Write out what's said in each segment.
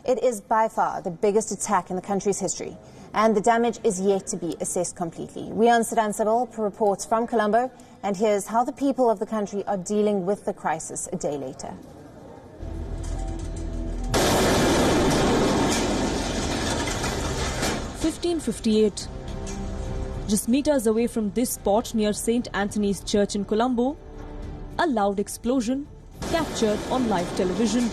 It is by far the biggest attack in the country's history, and the damage is yet to be assessed completely. WION reports from Colombo, and here's how the people of the country are dealing with the crisis a day later. (1558). Just meters away from this spot near St. Anthony's Church in Colombo, a loud explosion captured on live television.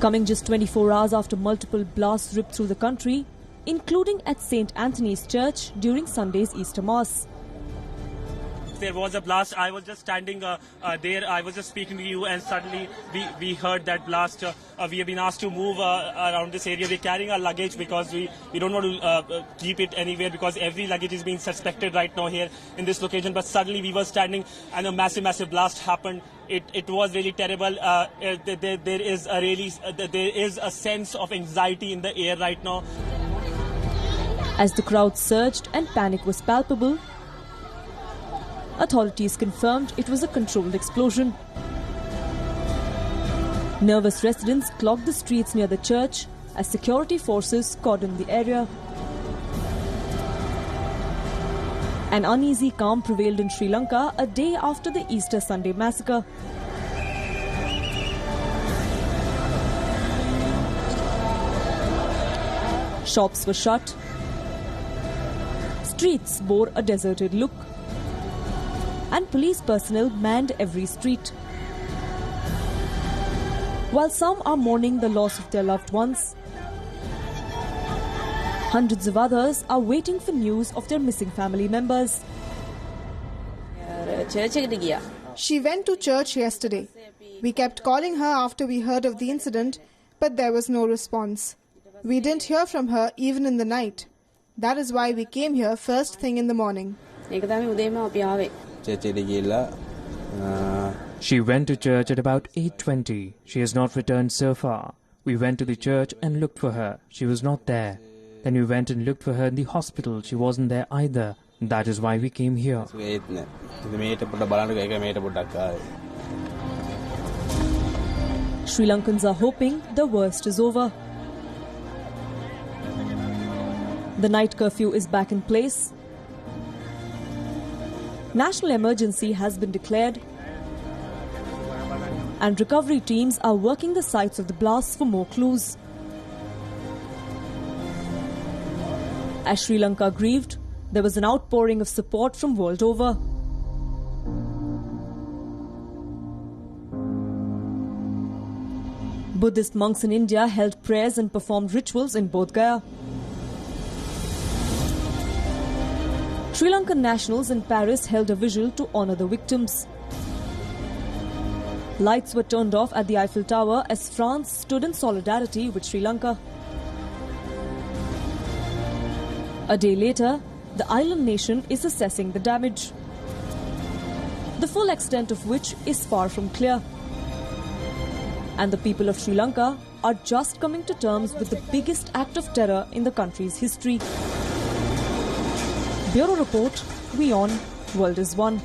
Coming just 24 hours after multiple blasts ripped through the country, including at St. Anthony's Church during Sunday's Easter Mass. There was a blast. I was just standing there. I was just speaking to you, and suddenly we heard that blast. We have been asked to move around this area. We're carrying our luggage because we don't want to keep it anywhere, because every luggage is being suspected right now here in this location. But suddenly we were standing and a massive blast happened. It was really terrible. There is a sense of anxiety in the air right now. As the crowd surged and panic was palpable, authorities confirmed it was a controlled explosion. Nervous residents clogged the streets near the church as security forces cordoned the area. An uneasy calm prevailed in Sri Lanka a day after the Easter Sunday massacre. Shops were shut. Streets bore a deserted look, and police personnel manned every street. While some are mourning the loss of their loved ones, hundreds of others are waiting for news of their missing family members. She went to church yesterday. We kept calling her after we heard of the incident, but there was no response. We didn't hear from her even in the night. That is why we came here first thing in the morning. She went to church at about 8:20. She has not returned so far. We went to the church and looked for her. She was not there. Then we went and looked for her in the hospital. She wasn't there either. That is why we came here. Sri Lankans are hoping the worst is over. The night curfew is back in place. National emergency has been declared, and recovery teams are working the sites of the blasts for more clues. As Sri Lanka grieved, there was an outpouring of support from world over. Buddhist monks in India held prayers and performed rituals in Bodh Gaya. Sri Lankan nationals in Paris held a vigil to honour the victims. Lights were turned off at the Eiffel Tower as France stood in solidarity with Sri Lanka. A day later, the island nation is assessing the damage, the full extent of which is far from clear. And the people of Sri Lanka are just coming to terms with the biggest act of terror in the country's history. Bureau Report, WION, World is One.